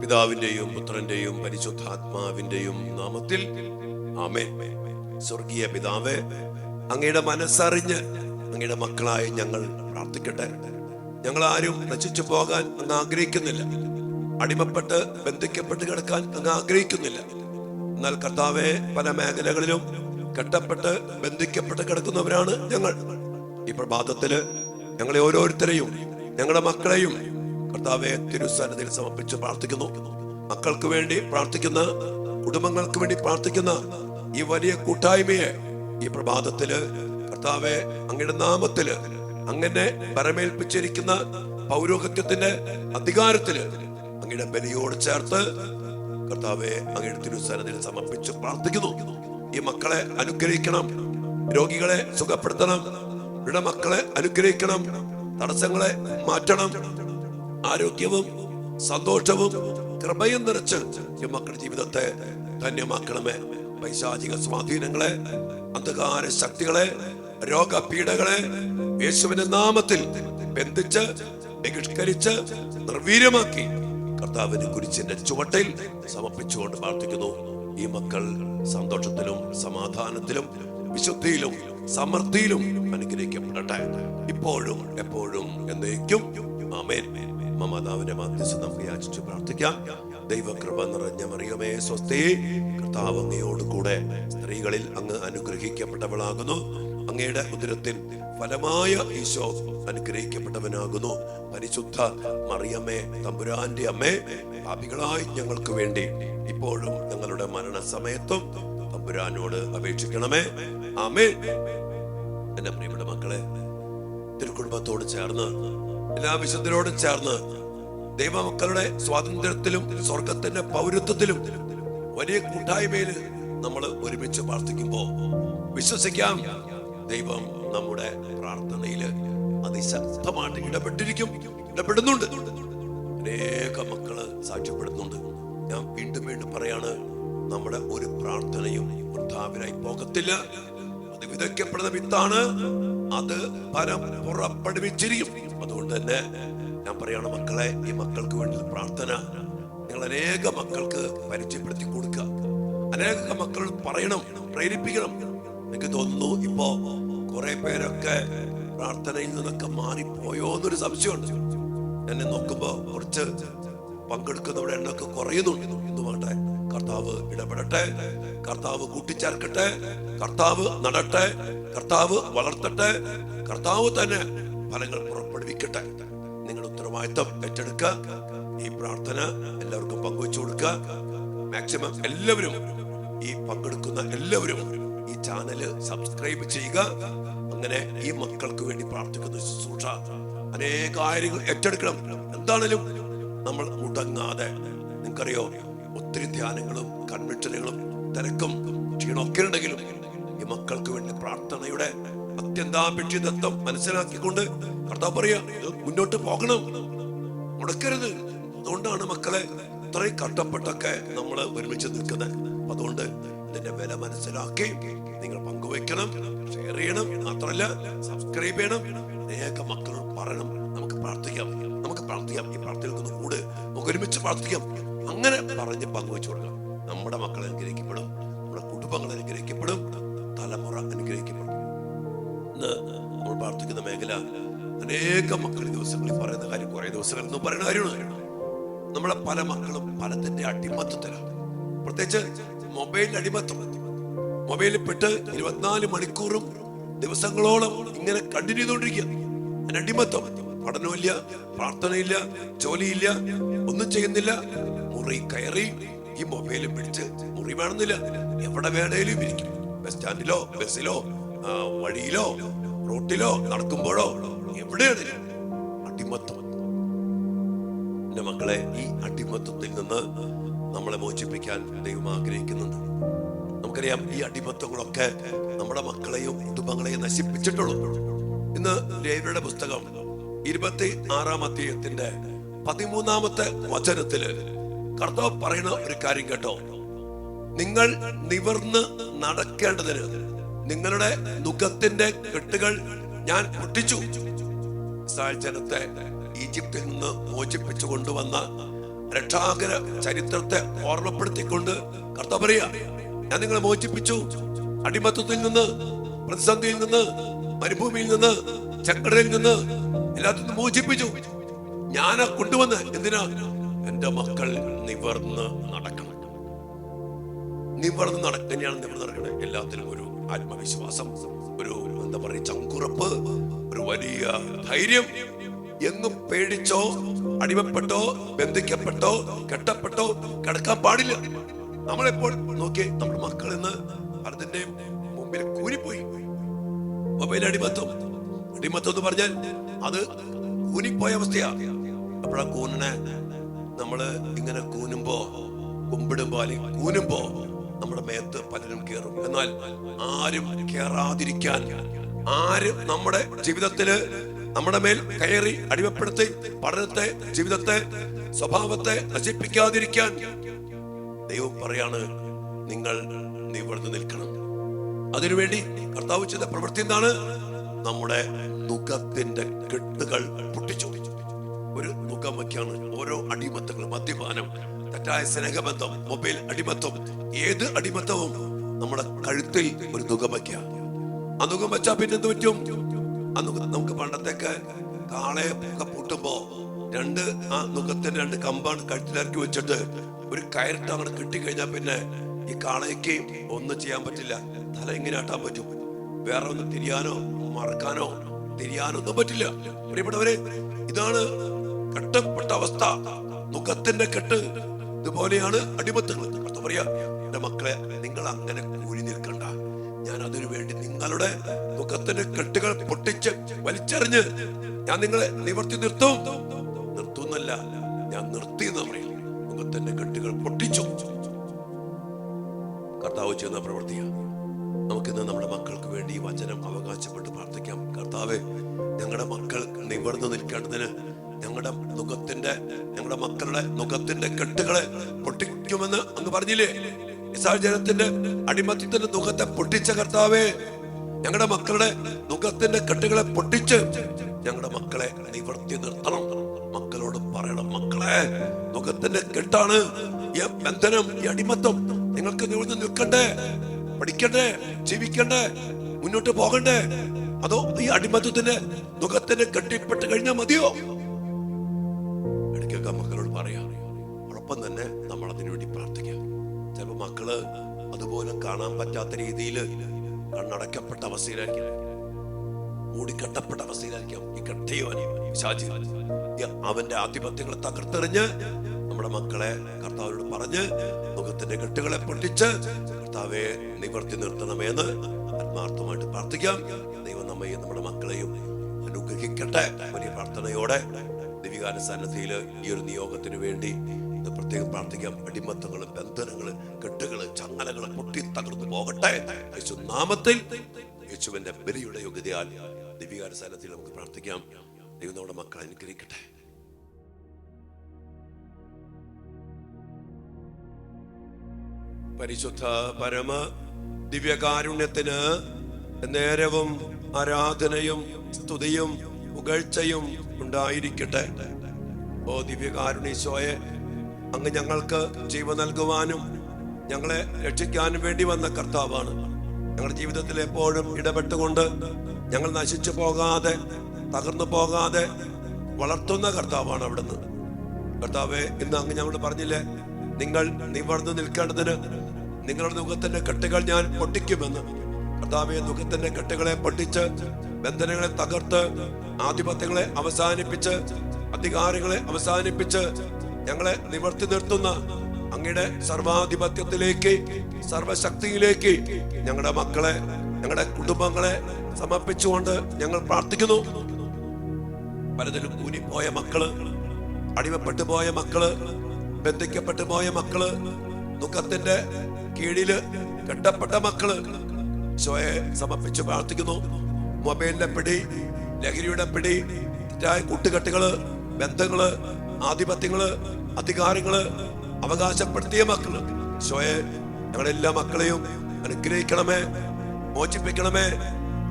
പിതാവിന്റെയും പുത്രന്റെയും പരിശുദ്ധാത്മാവിന്റെയും നാമത്തിൽ ആമേൻ. സ്വർഗീയ പിതാവേ, അങ്ങയുടെ മനസ്സറിഞ്ഞ് അങ്ങയുടെ മക്കളായ ഞങ്ങൾ പ്രാർത്ഥിക്കട്ടെ. ഞങ്ങൾ ആരും നശിച്ചു പോകാൻ അങ്ങ് ആഗ്രഹിക്കുന്നില്ല. അടിമപ്പെട്ട് ബന്ധിക്കപ്പെട്ട് കിടക്കാൻ അങ്ങ് ആഗ്രഹിക്കുന്നില്ല. എന്നാൽ കർത്താവെ, പല മേഖലകളിലും കെട്ടപ്പെട്ട് ബന്ധിക്കപ്പെട്ട് കിടക്കുന്നവരാണ് ഞങ്ങൾ. ഈ പ്രഭാതത്തില് ഞങ്ങളെ ഓരോരുത്തരെയും ഞങ്ങളുടെ മക്കളെയും കർത്താവെ തിരുസന്നിധിയിൽ സമർപ്പിച്ച് പ്രാർത്ഥിക്കുന്നു. മക്കൾക്ക് വേണ്ടി പ്രാർത്ഥിക്കുന്ന, കുടുംബങ്ങൾക്ക് വേണ്ടി പ്രാർത്ഥിക്കുന്ന ഈ വലിയ കൂട്ടായ്മയെ ഈ പ്രഭാതത്തില് കർത്താവെ അങ്ങയുടെ നാമത്തില് അങ്ങനെ പരമേൽപ്പിച്ചിരിക്കുന്ന പൗരോഹിത്യത്തിന്റെ അധികാരത്തില് അങ്ങയുടെ ബലിയോട് ചേർത്ത് കർത്താവെ അങ്ങയുടെ തിരുസന്നിധിയിൽ സമർപ്പിച്ച് പ്രാർത്ഥിക്കുന്നു. ഈ മക്കളെ അനുഗ്രഹിക്കണം, രോഗികളെ സുഖപ്പെടുത്തണം, ഇവരുടെ മക്കളെ അനുഗ്രഹിക്കണം, തടസ്സങ്ങളെ മാറ്റണം, ആരോഗ്യവും സന്തോഷവും കൃപയും നിറച്ച് ഈ മക്കളുടെ ജീവിതത്തെ ധന്യമാക്കണമേ. പൈശാചിക സ്വാധീനങ്ങളെ, അന്ധകാര ശക്തികളെ, രോഗപീഠകളെ യേശുവിന്റെ നാമത്തിൽ ബന്ധിച്ച് ബഹിഷ്കരിച്ച് നിർവീര്യമാക്കി കർത്താവിനെ കുരിശിന്റെ ചുവട്ടിൽ സമർപ്പിച്ചുകൊണ്ട് പ്രാർത്ഥിക്കുന്നു. ഈ മക്കൾ സന്തോഷത്തിലും സമാധാനത്തിലും വിശുദ്ധിയിലും സമൃദ്ധിയിലും അനുഗ്രഹിക്കപ്പെടട്ടെ, ഇപ്പോഴും എപ്പോഴും എന്നേക്കും. ആമേൻ. മാതാവിന്റെ മധ്യസ്ഥം നമുക്ക് യാചിച്ചു പ്രാർത്ഥിക്കാം. ദൈവകൃപ നിറഞ്ഞ മറിയമേ സ്വസ്തി, കർത്താവ് അങ്ങയോട് കൂടെ സ്ത്രീകളിൽ അങ്ങ് അനുഗ്രഹിക്കപ്പെട്ടവളാകുന്നു. അങ്ങയുടെ ഉദരത്തിൻ ഫലമായ ഈശോ അനുഗ്രഹിക്കപ്പെട്ടവനാകുന്നു. പരിശുദ്ധ മറിയമേ, തമ്പുരാന്റെ അമ്മേ, പാപികളായി ഞങ്ങൾക്ക് വേണ്ടി ഇപ്പോഴും ഞങ്ങളുടെ മരണസമയത്തും തമ്പുരാനോട് അപേക്ഷിക്കണമേ. ആമേൻ. എന്റെ പ്രിയപ്പെട്ട മക്കളെ, തിരുക്കുടുംബത്തോട് ചേർന്ന് എല്ലാ വിശുദ്ധരോടും ചേർന്ന് ദൈവമക്കളുടെ സ്വാതന്ത്ര്യത്തിലും സ്വർഗത്തിന്റെ പൗരത്വത്തിലും വലിയ കൂട്ടായ്മയിൽ നമ്മൾ ഒരുമിച്ച് പ്രാർത്ഥിക്കുമ്പോ വിശ്വസിക്കാം, ദൈവം നമ്മുടെ പ്രാർത്ഥനയില് അതിശക്തമായിട്ട് ഇടപെടുന്നുണ്ട്. അനേക മക്കള് സാക്ഷ്യപ്പെടുന്നുണ്ട്. ഞാൻ വീണ്ടും വീണ്ടും പറയാണ്, നമ്മുടെ ഒരു പ്രാർത്ഥനയും വൃഥാവിനായി പോകത്തില്ല. അത് വിതയ്ക്കപ്പെടുന്ന വിത്താണ്, അത് ഫലം പുറപ്പെടുവിച്ചിരിക്കും. അതുകൊണ്ട് തന്നെ ഞാൻ പറയാണ്, മക്കളെ, ഈ മക്കൾക്ക് വേണ്ടി പ്രാർത്ഥന നിങ്ങൾ അനേക മക്കൾക്ക് പരിചയപ്പെടുത്തി കൊടുക്കുക. അനേക മക്കൾ പറയണം, പ്രേരിപ്പിക്കണം. എനിക്ക് തോന്നുന്നു ഇപ്പോ കുറെ പേരൊക്കെ പ്രാർത്ഥനയിൽ നിന്നൊക്കെ മാറിപ്പോയോ എന്നൊരു സംശയമുണ്ട്. എന്നെ നോക്കുമ്പോ കുറച്ച് പങ്കെടുക്കുന്നവരുടെ എണ്ണൊക്കെ കുറയുന്നുണ്ട്. എന്തുമാട്ടെ, കർത്താവ് ഇടപെടട്ടെ, കർത്താവ് കൂട്ടിച്ചേർക്കട്ടെ, കർത്താവ് നടട്ടെ, കർത്താവ് വളർത്തട്ടെ, കർത്താവ് തന്നെ ഫലങ്ങൾ പുറപ്പെടുവിക്കട്ടെ. നിങ്ങൾ ഉത്തരവാദിത്തം ഏറ്റെടുക്കുക. ഈ പ്രാർത്ഥന എല്ലാവർക്കും പങ്കുവെച്ചു കൊടുക്കുക. മാക്സിമം എല്ലാവരും, ഈ പങ്കെടുക്കുന്ന എല്ലാവരും ഈ ചാനല് സബ്സ്ക്രൈബ് ചെയ്യുക. അങ്ങനെ ഈ മക്കൾക്ക് വേണ്ടി പ്രാർത്ഥിക്കുന്ന ശുശ്രൂഷ അനേക കാര്യങ്ങൾ ഏറ്റെടുക്കണം. എന്താണേലും നമ്മൾ മുടങ്ങാതെ, നിങ്ങൾക്കറിയോ, ഒത്തിരി ധ്യാനങ്ങളും കൺവെൻഷനുകളും തിരക്കും ക്ഷീണമൊക്കെ ഉണ്ടെങ്കിലും ഈ മക്കൾക്ക് വേണ്ടി പ്രാർത്ഥനയുടെ അത്യന്താപേക്ഷിതത്വം മനസ്സിലാക്കിക്കൊണ്ട് കർത്താവ് പറയാ, മുന്നോട്ട് പോകണം, മുടക്കരുത്. അതുകൊണ്ടാണ് മക്കളെ ഇത്രയും കഷ്ടപ്പെട്ടൊക്കെ നമ്മൾ ഒരുമിച്ച് നിൽക്കുന്നത്. അതുകൊണ്ട് ഇതിന്റെ വില മനസ്സിലാക്കി നിങ്ങൾ പങ്കുവെക്കണം, ഷെയർ ചെയ്യണം, മാത്രമല്ല സബ്സ്ക്രൈബ് ചെയ്യണം. അനേക മക്കളോട് പറയണം, നമുക്ക് പ്രാർത്ഥിക്കാം, നമുക്ക് പ്രാർത്ഥിക്കാം, ഈ പ്രാർത്ഥനയിൽ കൂടെ നമുക്ക് ഒരുമിച്ച് പ്രാർത്ഥിക്കാം. അങ്ങനെ പറഞ്ഞ് പങ്കുവെച്ചു കൊടുക്കാം. നമ്മുടെ മക്കൾ അനുഗ്രഹിക്കപ്പെടും, നമ്മുടെ കുടുംബങ്ങൾ അനുഗ്രഹിക്കപ്പെടും, തലമുറ അനുഗ്രഹിക്കപ്പെടും. ഇന്ന് നമ്മൾ പ്രാർത്ഥിക്കുന്ന മേഖല അനേക മക്കൾ ദിവസങ്ങളിൽ പറയുന്ന കാര്യം, കുറെ ദിവസങ്ങളിൽ നിന്നും പറയുന്ന കാര്യമാണ്. നമ്മളെ പല മക്കളും പലതിന്റെ അടിമത്തത്തിലാണ്. പ്രത്യേകിച്ച് മൊബൈൽ അടിമത്തം. മൊബൈലിൽ പെട്ട് 24 മണിക്കൂറും ദിവസങ്ങളോളം ഇങ്ങനെ കണ്ടിന്യൂ ചെയ്തുകൊണ്ടിരിക്കുക. അതിന് അടിമത്തം. പഠനമില്ല, പ്രാർത്ഥനയില്ല, ജോലിയില്ല, ഒന്നും ചെയ്യുന്നില്ല. മുറി കയറി ഈ മൊബൈലും പിടിച്ച്, മുറി വേണമെന്നില്ല, എവിടെ വേണേലും ഇരിക്കും. ബസ് സ്റ്റാൻഡിലോ, ബസ്സിലോ, വഴിയിലോ, റോട്ടിലോ, നടക്കുമ്പോഴോ, എവിടെയാണ് അടിമത്തം. എന്റെ മക്കളെ, ഈ അടിമത്തത്തിൽ നിന്ന് നമ്മളെ മോചിപ്പിക്കാൻ ദൈവം ആഗ്രഹിക്കുന്നുണ്ട്. നമുക്കറിയാം, ഈ അടിമത്തങ്ങളൊക്കെ നമ്മുടെ മക്കളെയും കുടുംബങ്ങളെയും നശിപ്പിച്ചിട്ടുള്ളൂ. ഇന്ന് ലേവ്യരുടെ പുസ്തകം 26-ാം അധ്യായത്തിന്റെ 13-ാമത്തെ വചനത്തില് കർത്താവ് പറയുന്ന ഒരു കാര്യം കേട്ടോ. നിങ്ങൾ നിവർന്ന് നടക്കേണ്ടതിന് നിങ്ങളുടെ നുഖത്തിന്റെ കെട്ടുകൾ ഞാൻ പൊട്ടിച്ചു. ഇസ്രായേൽ ജനത്തെ ഈജിപ്തിൽ നിന്ന് മോചിപ്പിച്ചു കൊണ്ടുവന്ന രക്ഷാകര ചരിത്രത്തെ ഓർമ്മപ്പെടുത്തിക്കൊണ്ട് കർത്താവ് പറയാ, ഞാൻ നിങ്ങളെ മോചിപ്പിച്ചു, അടിമത്തത്തിൽ നിന്ന്, പ്രതിസന്ധിയിൽ നിന്ന്, മരുഭൂമിയിൽ നിന്ന്, ചക്കടയിൽ നിന്ന്, എല്ലാത്തിനും മോചിപ്പിച്ചു. ഞാനാ കൊണ്ടുവന്ന്. എന്തിനാ? എന്റെ മക്കൾ നിവർന്ന് നടക്കണം. നിവർന്ന് നടക്കുകയാണ്. നിവർന്ന് നടക്കണേ. എല്ലാത്തിനും ഒരു ആത്മവിശ്വാസം, ഒരു എന്താ പറയുക, ചങ്കുറപ്പ്, ഒരു വലിയ ധൈര്യം. എങ്ങും പേടിച്ചോ, അടിമപ്പെട്ടോ, ബന്ധിക്കപ്പെട്ടോ, കെട്ടപ്പെട്ടോ കിടക്കാൻ പാടില്ല. നമ്മളെപ്പോൾ നോക്കി നമ്മുടെ മക്കൾ ഇന്ന് പലതിന്റെ മുമ്പിൽ കൂനിപ്പോയി. മൊബൈൽ അടിമത്തം എന്ന് പറഞ്ഞാൽ അത് കൂനിപ്പോയ അവസ്ഥയാ. അപ്പോഴാ കൂനനെ നമ്മള് ഇങ്ങനെ കൂനുമ്പോ, കുമ്പിടുമ്പോ അല്ലെങ്കിൽ കൂനുമ്പോ നമ്മുടെ മേത്ത് പലരും കയറും. എന്നാൽ ആരും കയറാതിരിക്കാൻ, ആരും നമ്മുടെ ജീവിതത്തില് നമ്മുടെ മേൽ കയറി അടിമപ്പെടുത്തി പഠനത്തെ, ജീവിതത്തെ, സ്വഭാവത്തെ നശിപ്പിക്കാതിരിക്കാൻ ദൈവം പറയാണ്, നിങ്ങൾ നിവർന്നു നിൽക്കണം. അതിനുവേണ്ടി കർത്താവ് ചെയ്ത പ്രവൃത്തി എന്താണ്? നമ്മുടെ നുകത്തിന്റെ കെട്ടുകൾ പൊട്ടിച്ചു. ഒരു നുകം വയ്ക്കാണ്. ഓരോ അടിമത്തങ്ങളും, മദ്യപാനം, തെറ്റായ സ്നേഹബന്ധം, മൊബൈൽ അടിമത്തം, ഏത് അടിമത്തവും നമ്മുടെ കഴുത്തിൽ ഒരു നുകം വയ്ക്കുക. ആ നുകം വെച്ചാ പിന്നെ എന്ത് പറ്റും? നമുക്ക് പണ്ടത്തേക്ക് കാളയെ ഒക്കെ പൂട്ടുമ്പോ ആ നുകത്തിന്റെ 2 കമ്പാണ് കഴുത്തിലിറക്കി വെച്ചിട്ട് ഒരു കയറിട്ട് അങ്ങനെ കെട്ടിക്കഴിഞ്ഞാൽ പിന്നെ ഈ കാളയ്ക്ക് ഒന്നും ചെയ്യാൻ പറ്റില്ല. തല ഇങ്ങനെ ആട്ടാൻ പറ്റും. വേറെ ഒന്ന് തിരിയാനോ മറക്കാനോ തിരിയാനോ ഒന്നും പറ്റില്ല. പ്രിയപ്പെട്ടവരെ, ഇതാണ് കെട്ടപ്പെട്ട അവസ്ഥ, നുകത്തിന്റെ കെട്ട്. ഇതുപോലെയാണ് അടിമത്തങ്ങൾ. പറയാ, എന്റെ മക്കളെ, നിങ്ങൾ അങ്ങനെ കൂലി നിൽക്കണ്ട. ഞാൻ അതിനു വേണ്ടി നിങ്ങളുടെ നുകത്തിന്റെ കെട്ടുകൾ പൊട്ടിച്ച് വലിച്ചെറിഞ്ഞ് ഞാൻ നിങ്ങളെ നിവർത്തി നിർത്തുന്നല്ല, ഞാൻ നിർത്തി എന്ന് പറയും. നുകത്തിന്റെ കെട്ടുകൾ പൊട്ടിച്ചു. കർത്താവ് ചെയ്യുന്ന പ്രവൃത്തിയാണ്. നമുക്കിന്ന് നമ്മുടെ മക്കൾക്ക് വേണ്ടി ഈ വചനം അവകാശപ്പെട്ട് പ്രാർത്ഥിക്കാം. കർത്താവേ, ഞങ്ങളുടെ മക്കൾ നിവർന്നു നിൽക്കേണ്ടതിന് ഞങ്ങളുടെ മക്കളുടെ നുകത്തിന്റെ കെട്ടുകളെ പൊട്ടിക്കുമെന്ന് അങ്ങ് പറഞ്ഞില്ലേ? ഇസ്രായേൽ ജനത്തിന്റെ അടിമത്തത്തിന്റെ നുകത്തെ പൊട്ടിച്ച കർത്താവേ, ഞങ്ങളുടെ മക്കളുടെ നുകത്തിന്റെ കെട്ടുകളെ പൊട്ടിച്ച് ഞങ്ങളുടെ മക്കളെ നിവർത്തി നിർത്തണം. മക്കളോട് പറയണം, മക്കളെ, നുകത്തിന്റെ കെട്ടാണ് ഈ ബന്ധനം, ഈ അടിമത്തം. നിങ്ങൾക്ക് നിവർന്ന് നിൽക്കണ്ടേ, പഠിക്കണ്ടേ, ജീവിക്കണ്ടേ, മുന്നോട്ട് പോകണ്ടേ? അതോ ഈ അടിമത്തത്തിന്റെ നുകത്തിന്റെ കെട്ടിപ്പെട്ട് കഴിഞ്ഞാൽ മതിയോ? ഇടയ്ക്കൊക്കെ മക്കളോട് പറയാം. ഒപ്പം തന്നെ നമ്മൾ അതിനു വേണ്ടി പ്രാർത്ഥിക്കാം. ചിലപ്പോൾ മക്കള് അതുപോലെ കാണാൻ പറ്റാത്ത രീതിയിൽ കണ്ണടക്കപ്പെട്ട അവസ്ഥയിലായിരിക്കും, മൂടിക്കെട്ടപ്പെട്ട അവസ്ഥയിലായിരിക്കാം. ഈ കെട്ടിയവൻ അവന്റെ ആധിപത്യങ്ങളെ തകർത്തെറിഞ്ഞ് നമ്മുടെ മക്കളെ കർത്താവിനോട് പറഞ്ഞ് മുഖത്തിന്റെ കെട്ടുകളെ പൊട്ടിച്ച് കർത്താവെ നിവർത്തി നിർത്തണമെന്ന് ആത്മാർത്ഥമായിട്ട് പ്രാർത്ഥിക്കാം. ദൈവം നമ്മയും നമ്മുടെ മക്കളെയും അനുഗ്രഹിക്കട്ടെ. വലിയ പ്രാർത്ഥനയോടെ ദിവികാന സന്നദ്ധിയില് ഈ ഒരു നിയോഗത്തിന് വേണ്ടി പ്രത്യേകം പ്രാർത്ഥിക്കാം. അടിമത്തങ്ങള്, ബന്ധനങ്ങള്, കെട്ടുകള്, ചങ്ങലകള് പൊട്ടി തകർന്നു പോകട്ടെ. യേശു നാമത്തിൽ, യേശുവിന്റെ ബലിയുടെ യോഗ്യതയാൽ ദിവികാന സന്നദ്ധിയിൽ നമുക്ക് പ്രാർത്ഥിക്കാം. ദൈവം നമ്മുടെ മക്കളെ അനുഗ്രഹിക്കട്ടെ. പരിശുദ്ധ പരമ ദിവ്യകാരുണ്യത്തിന് നേരവും ആരാധനയും സ്തുതിയും പുകഴ്ചയും ഉണ്ടായിരിക്കട്ടെ. ഓ ദിവ്യകാരുണ്യീശോയെ, അങ്ങ് ഞങ്ങൾക്ക് ജീവൻ നൽകുവാനും ഞങ്ങളെ രക്ഷിക്കാനും വേണ്ടി വന്ന കർത്താവാണ്. ഞങ്ങളുടെ ജീവിതത്തിൽ എപ്പോഴും ഇടപെട്ടുകൊണ്ട് ഞങ്ങൾ നശിച്ചു പോകാതെ, തകർന്നു പോകാതെ വളർത്തുന്ന കർത്താവാണ് അവിടുന്ന്. കർത്താവെ, ഇന്ന് അങ്ങ് ഞങ്ങൾ പറഞ്ഞില്ലേ, നിങ്ങൾ നിവർന്നു നിൽക്കേണ്ടതിന് നിങ്ങളുടെ മുഖത്തിന്റെ കെട്ടുകൾ ഞാൻ പൊട്ടിക്കുമെന്ന്. കർത്താവെ, മുഖത്തിന്റെ കെട്ടുകളെ പൊട്ടിച്ച്, ബന്ധനങ്ങളെ തകർത്ത്, ആധിപത്യങ്ങളെ അവസാനിപ്പിച്ച്, അധികാരങ്ങളെ അവസാനിപ്പിച്ച് ഞങ്ങളെ നിവർത്തി നിർത്തുന്ന അങ്ങയുടെ സർവാധിപത്യത്തിലേക്ക്, സർവശക്തിയിലേക്ക് ഞങ്ങളുടെ മക്കളെ, ഞങ്ങളുടെ കുടുംബങ്ങളെ സമർപ്പിച്ചുകൊണ്ട് ഞങ്ങൾ പ്രാർത്ഥിക്കുന്നു. പലതിലും കൂനിപ്പോയ മക്കള്, അടിമപ്പെട്ടു പോയ മക്കള്, ബന്ധിക്കപ്പെട്ടു പോയ മക്കള്, ദുഃഖത്തിന്റെ കീഴില് കെട്ടപ്പെട്ട മക്കള് ഈശോയെ സമർപ്പിച്ച് പ്രാർത്ഥിക്കുന്നു. മൊബൈലിന്റെ പിടി, ലഹരിയുടെ പിടി, തെറ്റായ കൂട്ടുകെട്ടുകള്, ബന്ധങ്ങള്, ആധിപത്യങ്ങള്, അധികാരങ്ങള് അവകാശപ്പെടുത്തിയ മക്കള് ഈശോയെ, ഞങ്ങളുടെ എല്ലാ മക്കളെയും അനുഗ്രഹിക്കണമേ, മോചിപ്പിക്കണമേ,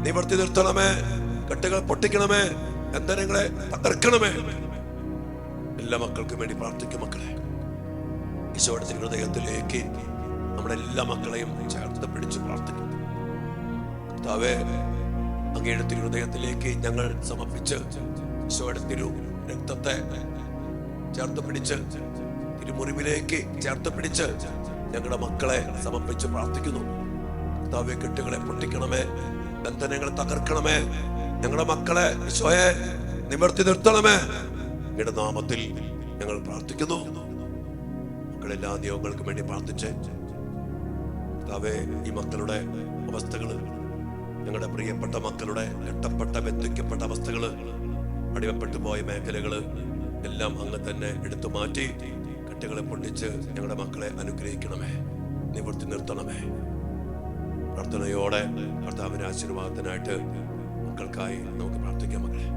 നിവർത്തി നിർത്തണമേ, കെട്ടുകൾ പൊട്ടിക്കണമേ, ബന്ധനങ്ങളെ തകർക്കണമേ. എല്ലാ മക്കൾക്കും വേണ്ടി പ്രാർത്ഥിക്കും. മക്കളെ ഈശോയുടെ തിരുഹൃദയത്തിലേക്ക് നമ്മുടെ എല്ലാ മക്കളെയും ചേർത്ത് പിടിച്ച് പ്രാർത്ഥിക്കും. കർത്താവേ, അങ്ങയുടെ തിരുഹൃദയത്തിലേക്ക് ഞങ്ങൾ സമർപ്പിച്ച് ഈശോയുടെ തിരു രക്തത്തെ ചേർത്ത് പിടിച്ച് തിരുമുറിവിലേക്ക് ചേർത്ത് പിടിച്ച് ഞങ്ങളുടെ മക്കളെ സമർപ്പിച്ച് പ്രാർത്ഥിക്കുന്നു. കർത്താവേ, കെട്ടുകളെ പൊട്ടിക്കണമേ, ബന്ധനങ്ങൾ തകർക്കണമേ, ഞങ്ങളുടെ മക്കളെ ഈശോയെ നിവർത്തി നിർത്തണമേ. അങ്ങയുടെ നാമത്തിൽ ഞങ്ങൾ പ്രാർത്ഥിക്കുന്നു. മക്കളെല്ലാ നിയോഗങ്ങൾക്കും വേണ്ടി പ്രാർത്ഥിച്ച് കർത്താവേ, ഈ മക്കളുടെ അവസ്ഥകള്, ഞങ്ങളുടെ പ്രിയപ്പെട്ട മക്കളുടെ കെട്ടപ്പെട്ട ബന്ധിക്കപ്പെട്ട അവസ്ഥകള്, അടിമപ്പെട്ടു പോയ മേഖലകള് എല്ലാം അങ്ങ് തന്നെ എടുത്തു മാറ്റി കെട്ടുകളെ പൊട്ടിച്ച് ഞങ്ങളുടെ മക്കളെ അനുഗ്രഹിക്കണമേ, നിവർത്തി നിർത്തണമേ. പ്രാർത്ഥനയോടെ കർത്താവിന്റെ ആശീർവാദത്തിനായിട്ട് മക്കൾക്കായി നമുക്ക് പ്രാർത്ഥിക്കാം. മക്കളെ,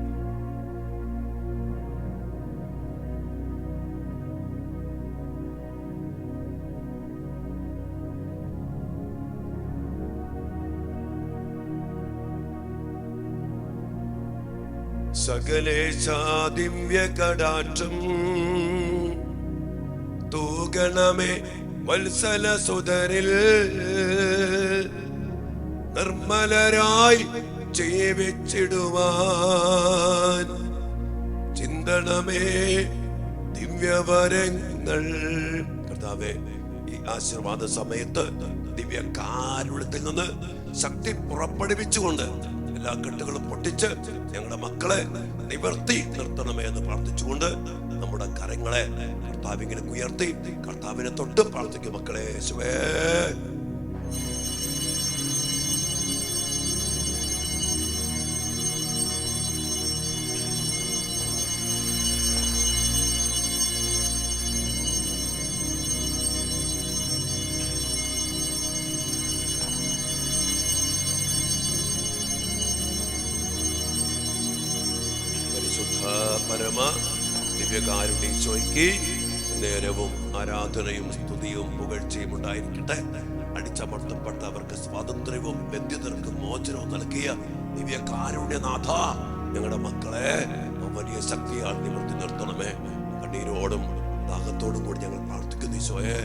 സകലേശാ ദിവ്യ കടാക്ഷം തൂകണമേ വത്സല സുതരിൽ, നിർമ്മലരായി ജീവിച്ചിടുവാൻ ചിന്തണമേ ദിവ്യവരങ്ങൾ. കർത്താവേ, ഈ ആശീർവാദ സമയത്ത് ദിവ്യ കാരുണ്യത്തിൽ നിന്ന് ശക്തി പുറപ്പെടുവിച്ചുകൊണ്ട് എല്ലാ കെട്ടുകളും പൊട്ടിച്ച് ഞങ്ങളുടെ മക്കളെ നിവർത്തി നിർത്തണമേ എന്ന് പ്രാർത്ഥിച്ചുകൊണ്ട് നമ്മുടെ കരങ്ങളെ കർത്താവിങ്ങനെ ഉയർത്തി കർത്താവിനെ തൊട്ട് പ്രാർത്ഥിക്കും. മക്കളെ, യേശുവേ, പരമ ദിവ്യകാരുണ്യ ഈശോയ്ക്ക് നേരവും ആരാധനയും സ്തുതിയും പുകഴ്ചയും ഉണ്ടായിരിക്കട്ടെ. അടിച്ചമർത്തപ്പെട്ടവർക്ക് സ്വാതന്ത്ര്യവും ബന്ധിതർക്ക് മോചനവും നൽകിയ ദിവ്യകാരുണ്യനാഥ, ഞങ്ങളുടെ മക്കളെ വലിയ ശക്തിയാൽ നിവർത്തി നിർത്തണമേ. കണ്ണീരോടും ദാഹത്തോടും കൂടി ഞങ്ങൾ പ്രാർത്ഥിക്കുന്നു ഈശോയെ.